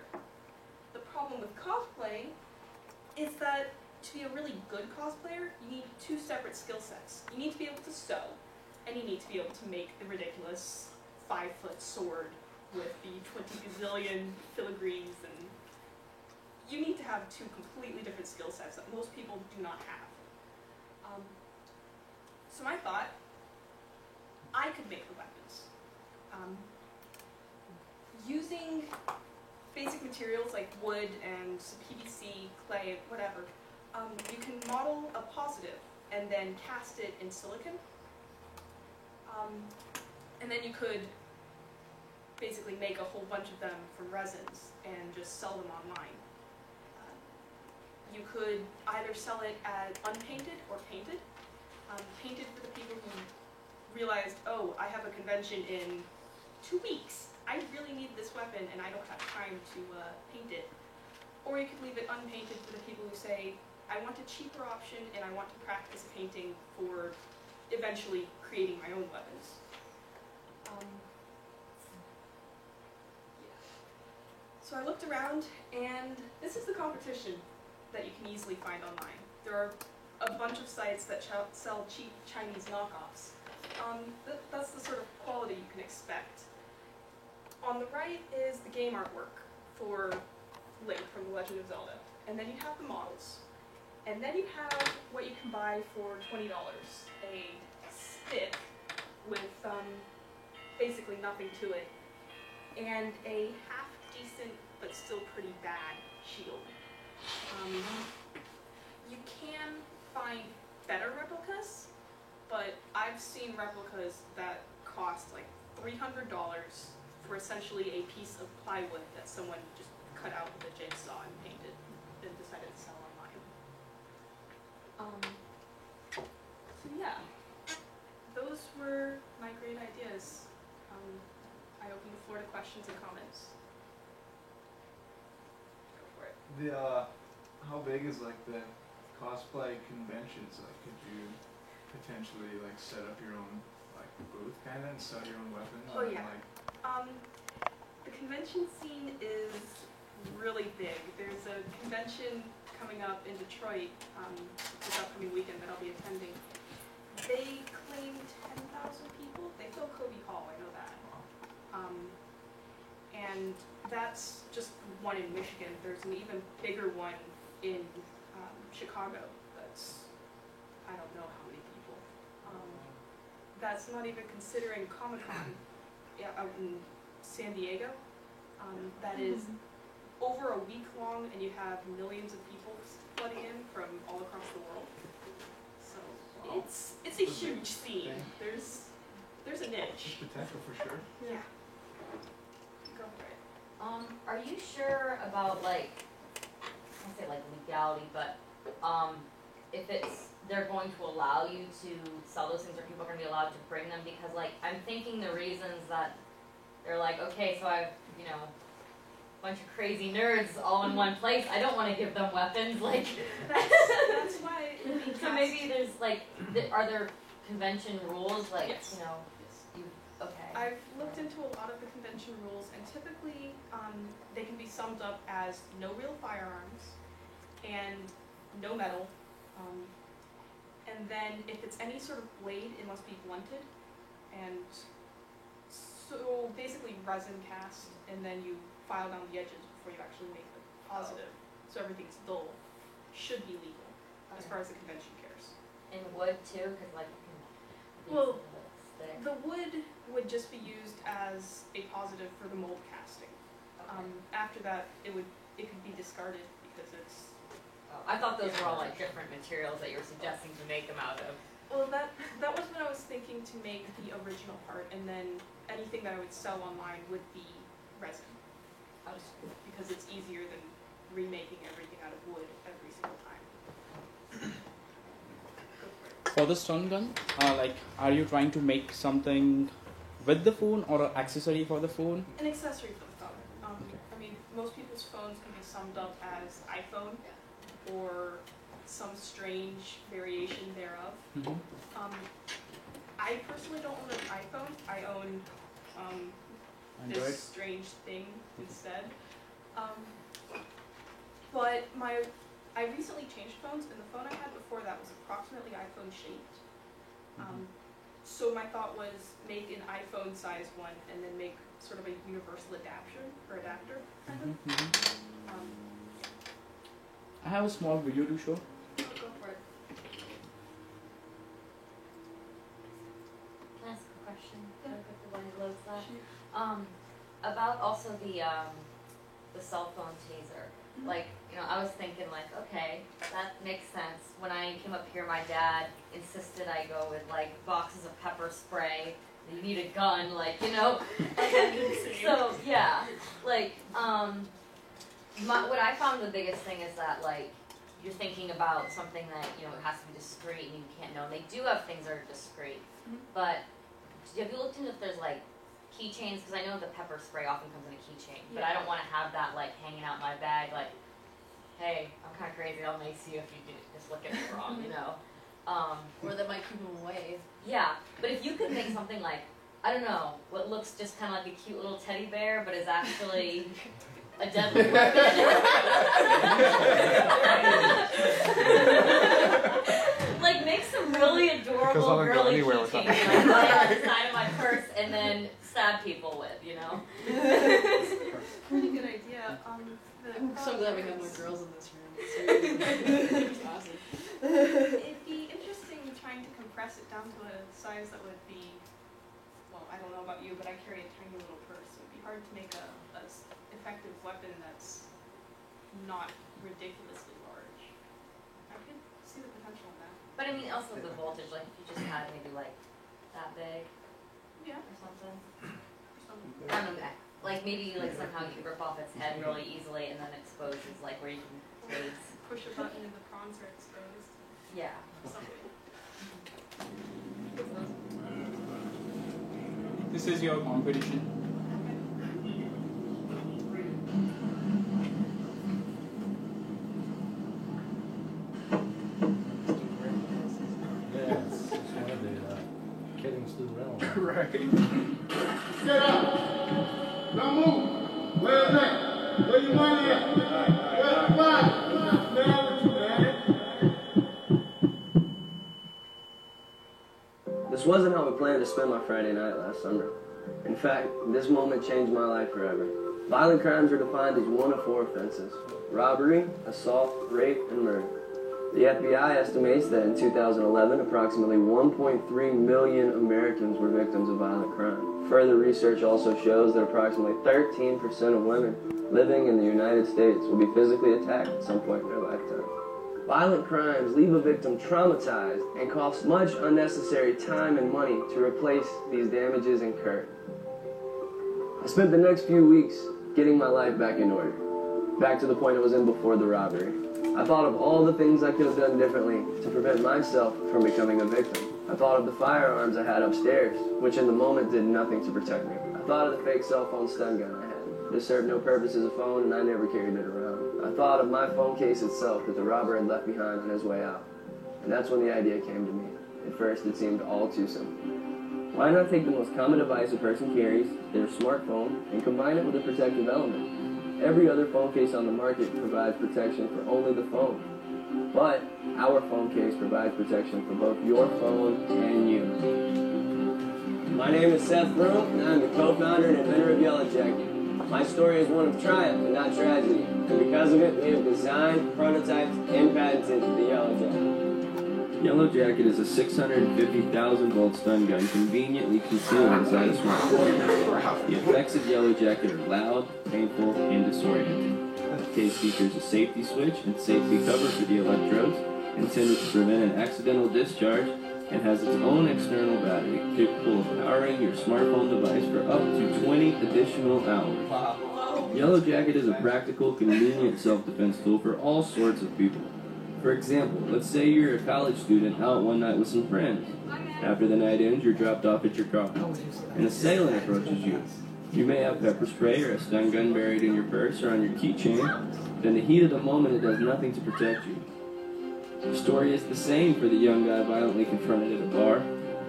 The problem with cosplay is that to be a really good cosplayer, you need two separate skill sets. You need to be able to sew, and you need to be able to make the ridiculous 5-foot sword with the 20 gazillion filigrees, and you need to have two completely different skill sets that most people do not have. So I thought I could make the weapons. Using basic materials like wood and PVC, clay, whatever, you can model a positive and then cast it in silicon. And then you could basically make a whole bunch of them from resins and just sell them online. You could either sell it as unpainted or painted. Painted for the people who realized, oh, I have a convention in 2 weeks. I really need this weapon and I don't have time to paint it. Or you could leave it unpainted for the people who say, I want a cheaper option and I want to practice painting for eventually creating my own weapons. So I looked around, and this is the competition that you can easily find online. There are a bunch of sites that sell cheap Chinese knockoffs. That's the sort of quality you can expect. On the right is the game artwork for Link from The Legend of Zelda. And then you have the models. And then you have what you can buy for $20, a stick with basically nothing to it, and a half-decent but still pretty bad shield. You can find better replicas, but I've seen replicas that cost like $300 for essentially a piece of plywood that someone just cut out with a jigsaw and painted and decided to sell online. So yeah, those were my great ideas. I open the floor to questions and comments. Go for it. How big is like the cosplay conventions? Like, could you potentially like set up your own like booth kind of and sell your own weapons? Oh, and, yeah. Like, The convention scene is really big. There's a convention coming up in Detroit this upcoming weekend that I'll be attending. They claim 10,000 people. They fill Kobe Hall, I know that. And that's just one in Michigan. There's an even bigger one in Chicago. That's, I don't know how many people. That's not even considering Comic-Con out in San Diego. That is over a week long, and you have millions of people flooding in from all across the world. So Wow. it's a huge scene. There's a niche. there's potential for sure. Yeah. Go for it. Are you sure about like, I won't say like legality, but if they're going to allow you to sell those things, or people are going to be allowed to bring them? Because like I'm thinking the reasons that they're like, okay, so I've a bunch of crazy nerds all in one place. I don't want to give them weapons. Like That's why. so maybe there's like, are there convention rules? Like Yes. Okay. I've looked into a lot of the convention rules, and typically they can be summed up as no real firearms and no metal. And then if it's any sort of blade, it must be blunted. And so basically resin cast, and then you file down the edges before you actually make the positive. So everything's dull. Should be legal as far as the convention cares. And wood too, because like you can. Well, stick. The wood would just be used as a positive for the mold casting. After that, it could be discarded because it's. I thought those were all like different materials that you were suggesting to make them out of. Well, that was what I was thinking to make the original part, and then anything that I would sell online would be resin, because it's easier than remaking everything out of wood every single time. For the stun gun, are you trying to make something with the phone or an accessory for the phone? An accessory for the phone. Okay. I mean, most people's phones can be summed up as iPhone or some strange variation thereof. I personally don't own an iPhone. I own Android? this strange thing instead. But I recently changed phones, and the phone I had before that was approximately iPhone shaped. So my thought was make an iPhone size one, and then make sort of a universal adapter. Kind of. I have a small video to show. Go for it. Can I ask a question? While he loads that. About also the cell phone taser. Like, I was thinking like, okay, that makes sense. When I came up here, my dad insisted I go with like boxes of pepper spray. You need a gun, like, so yeah, like, what I found the biggest thing is that like, you're thinking about something that, it has to be discreet and you can't know. And they do have things that are discreet, but have you looked into if there's like keychains? Because I know the pepper spray often comes in a keychain, but I don't want to have that like hanging out in my bag like, hey, I'm kind of crazy, I'll mace you if you just look at me wrong, Or that might keep them away. Yeah, but if you could make something like, I don't know, what looks just kind of like a cute little teddy bear, but is actually a deadly weapon. Like, make some really adorable girly keychains like on the side of my purse and then stab people with, Pretty good idea. I'm so glad we have more girls in this room. It's awesome. It'd be interesting trying to compress it down to a size that would be, well, I don't know about you, but I carry a tiny little purse. It would be hard to make a effective weapon that's not ridiculously large. I could see the potential in that. But I mean, also the voltage, like if you just had maybe like that big Yeah. or something. Or something. I don't know, like maybe like somehow you could rip off its head really easily and then exposes like where you can taste. Push a button and the prawns are exposed. Yeah. Or something. This is your competition. Yes. right. Get up. Now move. Where's that? Where your money at? Where's the fire? Man, you man. This wasn't how I planned to spend my Friday night last summer. In fact, this moment changed my life forever. Violent crimes are defined as one of 4 offenses: robbery, assault, rape, and murder. The FBI estimates that in 2011, approximately 1.3 million Americans were victims of violent crime. Further research also shows that approximately 13% of women living in the United States will be physically attacked at some point in their lifetime. Violent crimes leave a victim traumatized and cost much unnecessary time and money to replace these damages incurred. I spent the next few weeks getting my life back in order, back to the point it was in before the robbery. I thought of all the things I could have done differently to prevent myself from becoming a victim. I thought of the firearms I had upstairs, which in the moment did nothing to protect me. I thought of the fake cell phone stun gun I had. This served no purpose as a phone, and I never carried it around. I thought of my phone case itself that the robber had left behind on his way out. And that's when the idea came to me. At first, it seemed all too simple. Why not take the most common device a person carries, their smartphone, and combine it with a protective element? Every other phone case on the market provides protection for only the phone. But our phone case provides protection for both your phone and you. My name is Seth Broom, and I'm the co-founder and inventor of Yellow Jacket. My story is one of triumph and not tragedy, and because of it, we have designed, prototyped, and patented the Yellow Jacket. Yellow Jacket is a 650,000 volt stun gun conveniently concealed inside a smartphone. The effects of Yellow Jacket are loud, painful, and disorienting. The case features a safety switch and safety cover for the electrodes, intended to prevent an accidental discharge, and has its own external battery capable of powering your smartphone device for up to 20 additional hours. Yellow Jacket is a practical, convenient self-defense tool for all sorts of people. For example, let's say you're a college student out one night with some friends. After the night ends, you're dropped off at your car. An assailant approaches you. You may have pepper spray or a stun gun buried in your purse or on your keychain. But in the heat of the moment, it does nothing to protect you. The story is the same for the young guy violently confronted at a bar,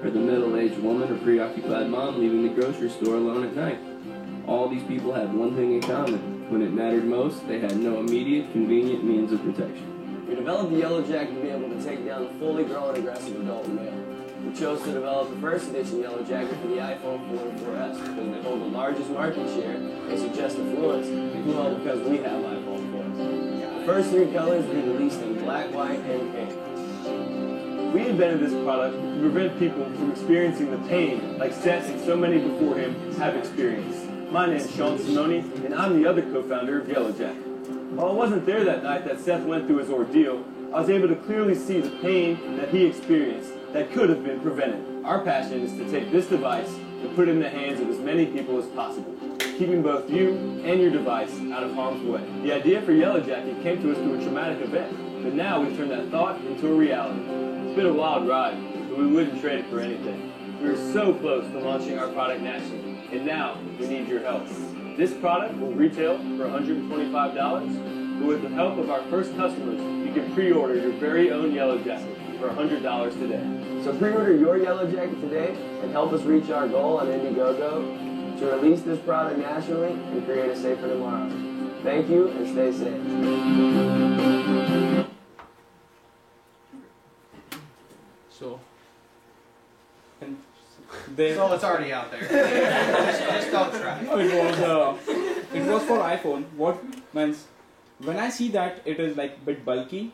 or the middle-aged woman or preoccupied mom leaving the grocery store alone at night. All these people had one thing in common. When it mattered most, they had no immediate, convenient means of protection. We developed the Yellow Jacket to be able to take down the fully grown aggressive adult male. We chose to develop the first edition Yellow Jacket for the iPhone 4 and 4S because they hold the largest market share, they suggest affluence, well, because we have iPhone 4s. The first 3 colors we released in black, white, and pink. We invented this product to prevent people from experiencing the pain like Seth and so many before him have experienced. My name is Sean Simone, and I'm the other co-founder of Yellow Jacket. While I wasn't there that night that Seth went through his ordeal, I was able to clearly see the pain that he experienced that could have been prevented. Our passion is to take this device and put it in the hands of as many people as possible, keeping both you and your device out of harm's way. The idea for Yellow Jacket came to us through a traumatic event, but now we've turned that thought into a reality. It's been a wild ride, but we wouldn't trade it for anything. We were so close to launching our product nationally, and now we need your help. This product will retail for $125, but with the help of our first customers, you can pre-order your very own Yellow Jacket for $100 today. So pre-order your Yellow Jacket today and help us reach our goal on Indiegogo to release this product nationally and create a safer tomorrow. Thank you and stay safe. So it's already out there. just don't try. No, it was for iPhone. What means when I see that it is like a bit bulky,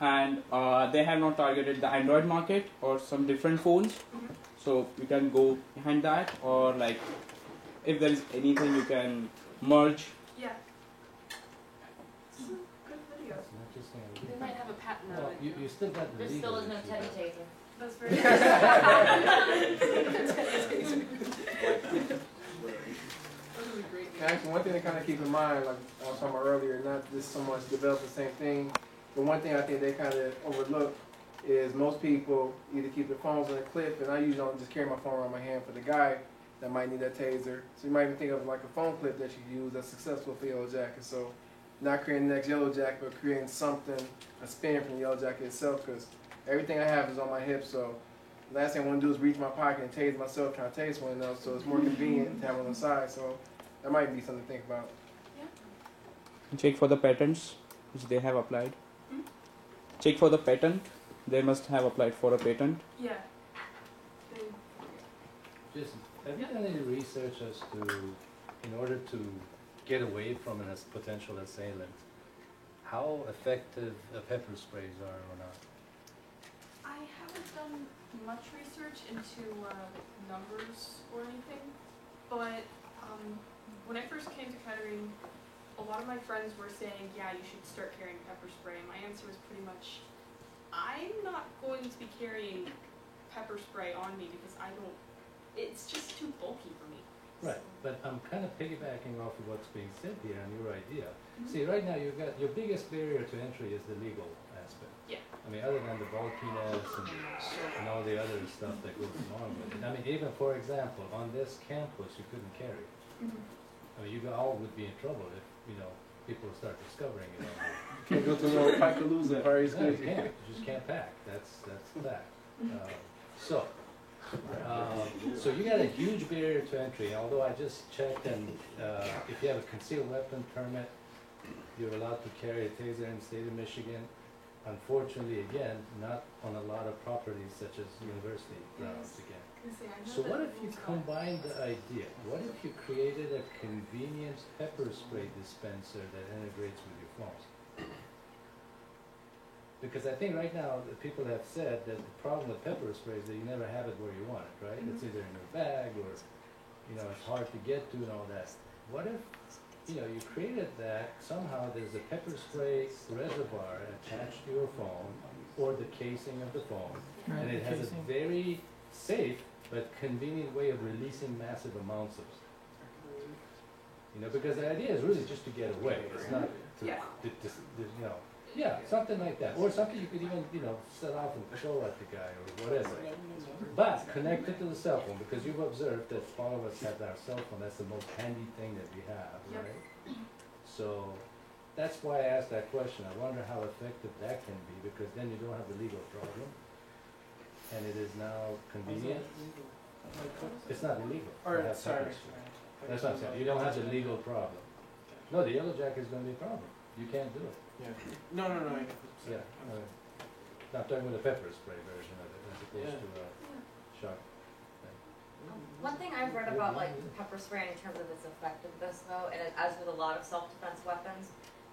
and they have not targeted the Android market or some different phones, so we can go behind that, or like if there is anything you can merge. Yeah. It's a good video. They might have a patent on it. You still got the There legal still is no issue, Teddy though. Taser. That's very Actually, one thing to kind of keep in mind, like I was talking about earlier, not just so much develop the same thing, but one thing I think they kind of overlook is most people either keep their phones in a clip, and I usually don't just carry my phone around my hand for the guy that might need that taser. So you might even think of like a phone clip that you can use that's successful for Yellow Jacket. So not creating the next Yellow Jacket, but creating something, a spin from Yellow Jacket itself, because everything I have is on my hip, so last thing I want to do is reach my pocket and tase myself trying to tase one else, so it's more convenient to have it on the side. So that might be something to think about. Check for the patents which they have applied. Check for the patent. They must have applied for a patent. Yeah. Jason, have you done any research as to, in order to get away from a potential assailant, how effective pepper sprays are or not? I haven't done much research into numbers or anything, but when I first came to Kettering, a lot of my friends were saying, yeah, you should start carrying pepper spray. And my answer was pretty much, I'm not going to be carrying pepper spray on me because it's just too bulky for me. Right, but I'm kind of piggybacking off of what's being said here and your idea. See, right now you've got, your biggest barrier to entry is the legal aspect. Yeah. I mean, other than the bulkiness and all the other stuff that goes along with it. I mean, even for example, on this campus you couldn't carry. I mean, you all would be in trouble if, people start discovering it. Can't go to no Pikealooza parties. No, you can't. You just can't pack. That's the fact. So you got a huge barrier to entry. Although I just checked, and if you have a concealed weapon permit, you're allowed to carry a taser in the state of Michigan. Unfortunately, again, not on a lot of properties such as university grounds again. So what if you combined the idea? What if you created a convenient pepper spray dispenser that integrates with your phone? Because I think right now the people have said that the problem with pepper spray is that you never have it where you want it, right? It's either in your bag or, it's hard to get to and all that. What if, you created that, somehow there's a pepper spray reservoir attached to your phone or the casing of the phone, and it has a very safe but convenient way of releasing massive amounts of it. Because the idea is really just to get away. It's not to, something like that. Or something you could even, set off and show at the guy or whatever. But connect it to the cell phone, because you've observed that all of us have our cell phone. That's the most handy thing that we have, right? So that's why I asked that question. I wonder how effective that can be, because then you don't have the legal problem. And it is now convenient. It's not illegal. That's what I'm saying. You don't have the legal problem. No, the yellow jacket is going to be a problem. You can't do it. Yeah. No. Yeah. Not talking about the pepper spray version of it, as opposed to shock. One thing I've read about pepper spray in terms of its effectiveness, though, and as with a lot of self-defense weapons,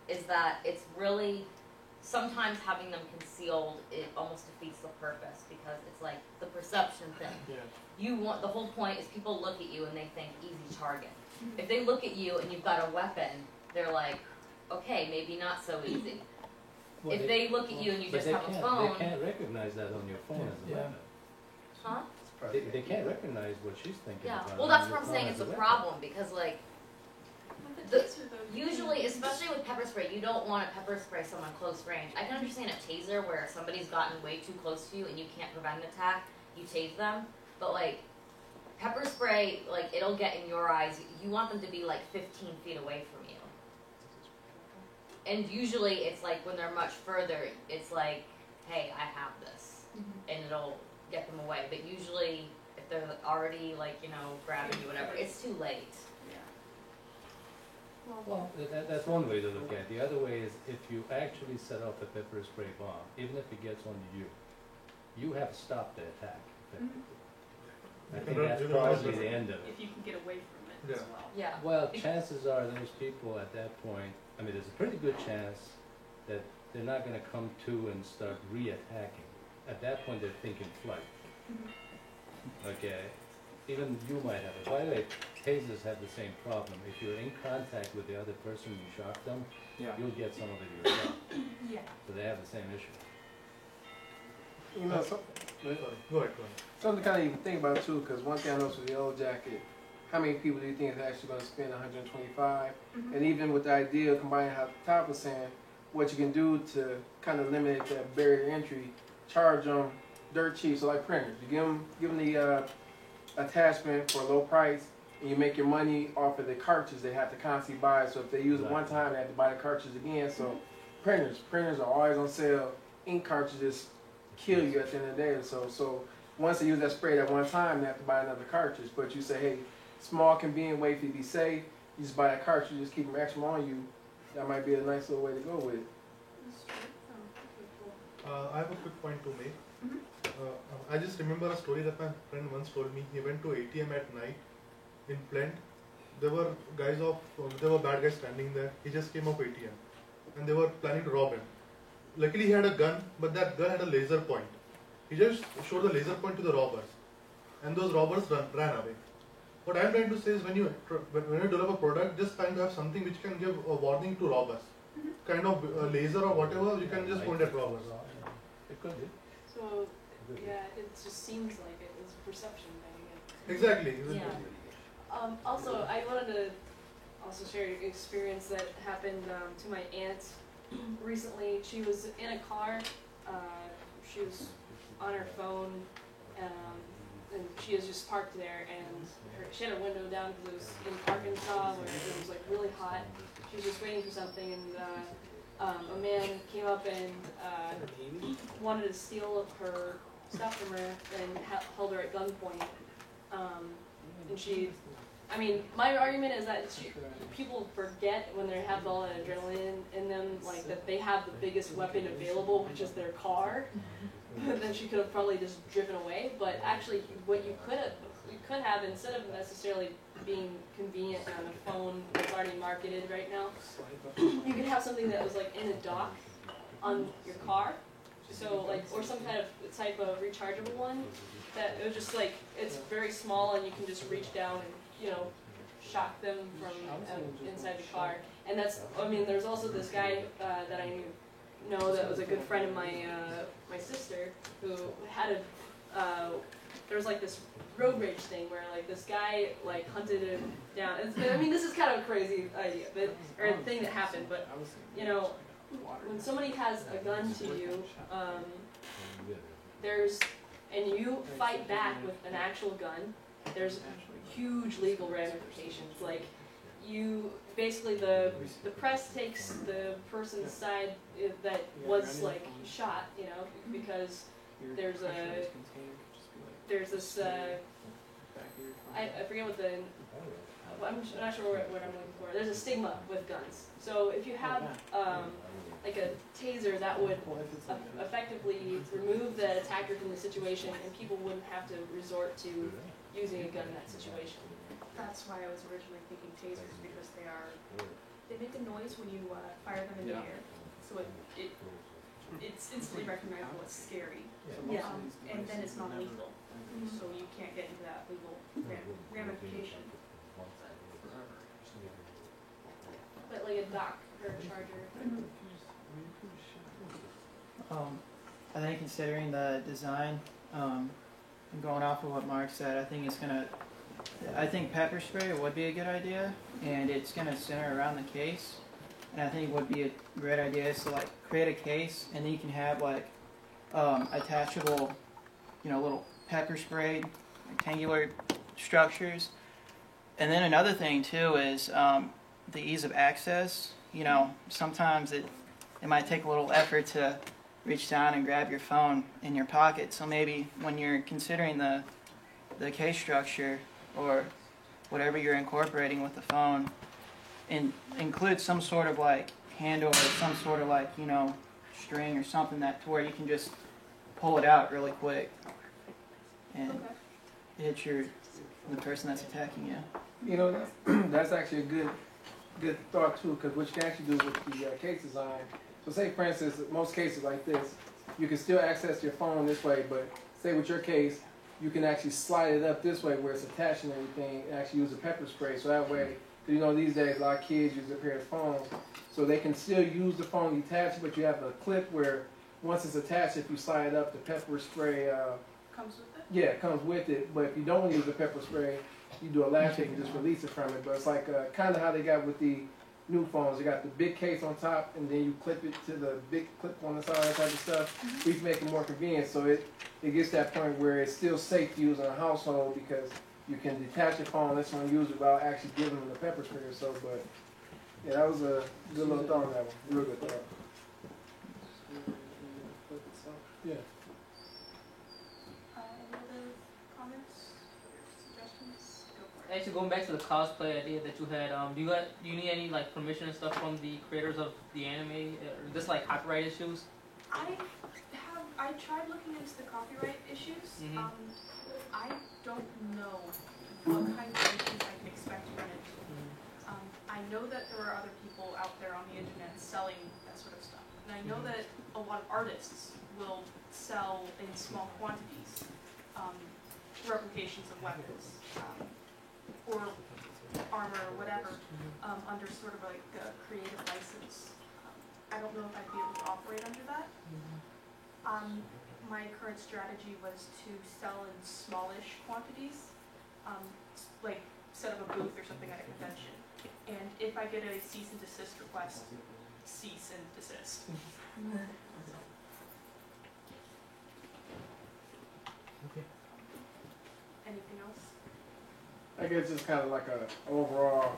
is that it's really sometimes having them concealed, it almost defeats the purpose, because it's like the perception thing. Yeah. The whole point is people look at you and they think easy target. If they look at you and you've got a weapon, they're like, okay, maybe not so easy. Well, if they look at you and you just have a phone, they can't recognize that on your phone as a weapon. Huh? They can't recognize what she's thinking about. Well, that's what I'm saying. It's a problem, because usually, especially with pepper spray, you don't want to pepper spray someone close range. I can understand a taser where somebody's gotten way too close to you and you can't prevent an attack, you tase them. But pepper spray, it'll get in your eyes. You want them to be 15 feet away from you. And usually it's when they're much further, it's hey, I have this. And it'll get them away. But usually if they're already grabbing you, whatever, it's too late. Well, that's one way to look at it. The other way is if you actually set off a pepper spray bomb, even if it gets onto you have stopped the attack. I think that's probably the end of it. If you can get away from it as well. Yeah. Well, chances are those people at that point, there's a pretty good chance that they're not going to come to and start re-attacking. At that point, they're thinking flight. Okay. Even you might have it. By the way, tasers have the same problem. If you're in contact with the other person, you shock them, you'll get some of it yourself. So they have the same issue. Go ahead. Something to kind of even think about too, because one thing I noticed with the yellow jacket, how many people do you think is actually going to spend $125? And even with the idea of combining how Top was saying, what you can do to kind of eliminate that barrier entry, charge them dirt cheap. So like printers, you give them the attachment for a low price, and you make your money off of the cartridge they have to constantly buy. So if they use it one time, they have to buy the cartridge again. So printers are always on sale. Ink cartridges kill you at the end of the day. So once they use that spray at one time, they have to buy another cartridge. But you say, hey, small, convenient way for you to be safe. You just buy that cartridge, just keep them extra on you. That might be a nice little way to go with it. I have a quick point to make. I just remember a story that my friend once told me. He went to ATM at night in Flint. There were bad guys standing there. He just came off ATM and they were planning to rob him. Luckily he had a gun, but that gun had a laser point. He just showed the laser point to the robbers and those robbers ran away. What I'm trying to say is when you develop a product, just trying to have something which can give a warning to robbers. Kind of laser or whatever, you can just point at robbers. It could be. So, yeah, it just seems like it was a perception thing. Exactly. Yeah. Also, I wanted to also share an experience that happened to my aunt recently. She was in a car. She was on her phone, and she was just parked there, and she had her window down because it was in Arkansas where it was like really hot. She was just waiting for something, and a man came up and wanted to steal her stuff from her and held her at gunpoint. And she, I mean, my argument is that people forget when they have all that adrenaline in them, like that they have the biggest weapon available, which is their car. But then she could have probably just driven away. But actually, what you could have, instead of necessarily being convenient on a phone that's already marketed right now, you could have something that was like in a dock on your car. So like, or some kind of type of rechargeable one that it was just like, it's very small and you can just reach down and, you know, shock them from inside the car. And that's, I mean, there's also this guy that I know that was a good friend of my my sister who had there was like this road rage thing where like this guy like hunted him down. I mean, this is kind of a crazy idea, but or a thing that happened. But you know, when somebody has a gun to you, and you fight back with an actual gun, there's huge legal ramifications. Like you basically the press takes the person's side that was like shot, you know, because there's this I forget what I'm not sure what I'm looking for. There's a stigma with guns. So if you have like a taser, that would effectively remove the attacker from the situation, and people wouldn't have to resort to using a gun in that situation. That's why I was originally thinking tasers, because they make a noise when you fire them in the air, so it's instantly recognizable. It's scary, and then it's not lethal, so you can't get into that legal ramification. But like a dock or a charger. I think considering the design, and going off of what Mark said, I think pepper spray would be a good idea, and it's gonna center around the case. And I think it would be a great idea is to like create a case, and then you can have like attachable, you know, little pepper spray, rectangular structures. And then another thing too is the ease of access. You know, sometimes it might take a little effort to reach down and grab your phone in your pocket. So maybe when you're considering the case structure or whatever you're incorporating with the phone, include some sort of like handle or some sort of like, you know, string or something to where you can just pull it out really quick and hit the person that's attacking you. You know, that's actually a good thought too, because what you can actually do with the case design. So say for instance, most cases like this, you can still access your phone this way, but say with your case, you can actually slide it up this way where it's attached and everything, and actually use a pepper spray. So that way, you know, these days a lot of kids use their parents' phones, so they can still use the phone detached, but you have a clip where once it's attached, if you slide it up, the pepper spray comes with it. Yeah, it comes with it. But if you don't use the pepper spray, you do a latch and just release it from it. But it's like kind of how they got with the new phones. They got the big case on top, and then you clip it to the big clip on the side, that type of stuff. We can make it more convenient, so it gets to that point where it's still safe to use in a household because you can detach your phone, let someone use it without actually giving them the pepper spray or so. But yeah, that was a good little thought on that one. Real good thought. Yeah. Any other actually going back to the cosplay idea that you had, do you need any like permission and stuff from the creators of the anime, or just like copyright issues? I tried looking into the copyright issues. Mhm. I don't know what kind of issues I can expect to run into. I know that there are other people out there on the internet selling that sort of stuff. And I know that a lot of artists will sell in small quantities replications of weapons or armor or whatever under sort of like a creative license. I don't know if I'd be able to operate under that. My current strategy was to sell in smallish quantities, like set up a booth or something at a convention. And if I get a cease and desist request, cease and desist. Okay. Anything else? I guess it's kind of like a overall,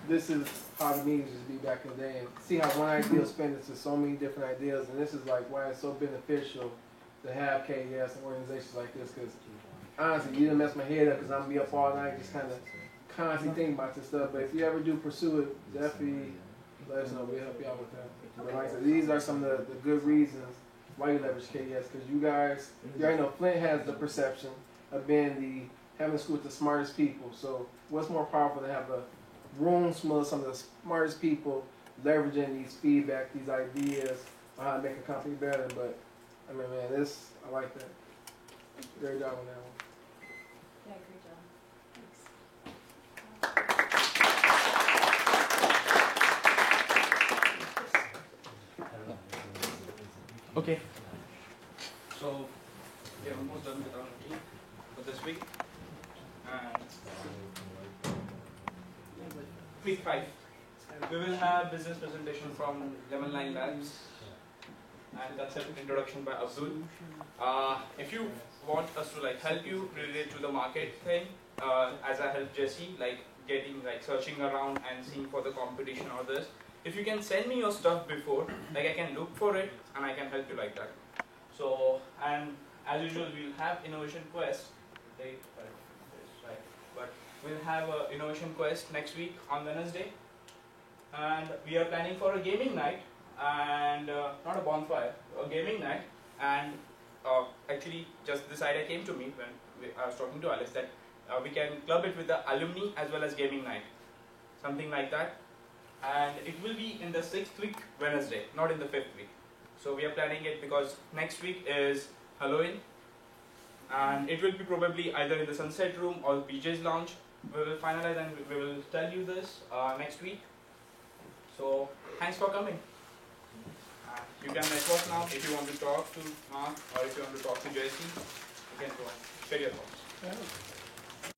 this is how the meetings used to be back in the day, and see how one idea spins into so many different ideas, and this is like why it's so beneficial to have KES and organizations like this, because honestly, you didn't mess my head up because I'm gonna be up all night just kind of constantly thinking about this stuff. But if you ever do pursue it, definitely let us know. We'll help you out with that. But like I said, these are some of the good reasons why you leverage KES, because you guys, you already know Flint has the perception of being having a school with the smartest people. So what's more powerful than have a room full of some of the smartest people leveraging these feedback, these ideas on how to make a company better. But I mean, man, I like that. Great job on that one. Yeah, great job. Okay. So we're almost done with our routine for this week. And week 5. We will have business presentation from Level 9 Labs and concept introduction by Abdul. If you want us to like help you relate to the market thing, as I helped Jesse, like getting like searching around and seeing for the competition or this, if you can send me your stuff before, like I can look for it and I can help you like that. So, and as usual, we'll have Innovation Quest. But we'll have a Innovation Quest next week on Wednesday, and we are planning for a gaming night and not a bonfire, a gaming night. And actually, just this idea came to me when I was talking to Alex that we can club it with the alumni as well as gaming night, something like that. And it will be in the 6th week Wednesday, not in the 5th week. So we are planning it because next week is Halloween, and it will be probably either in the Sunset Room or BJ's Lounge. We will finalize and we will tell you this next week. So thanks for coming. You can network now if you want to talk to Mark or if you want to talk to Jesse. You can go and share your thoughts.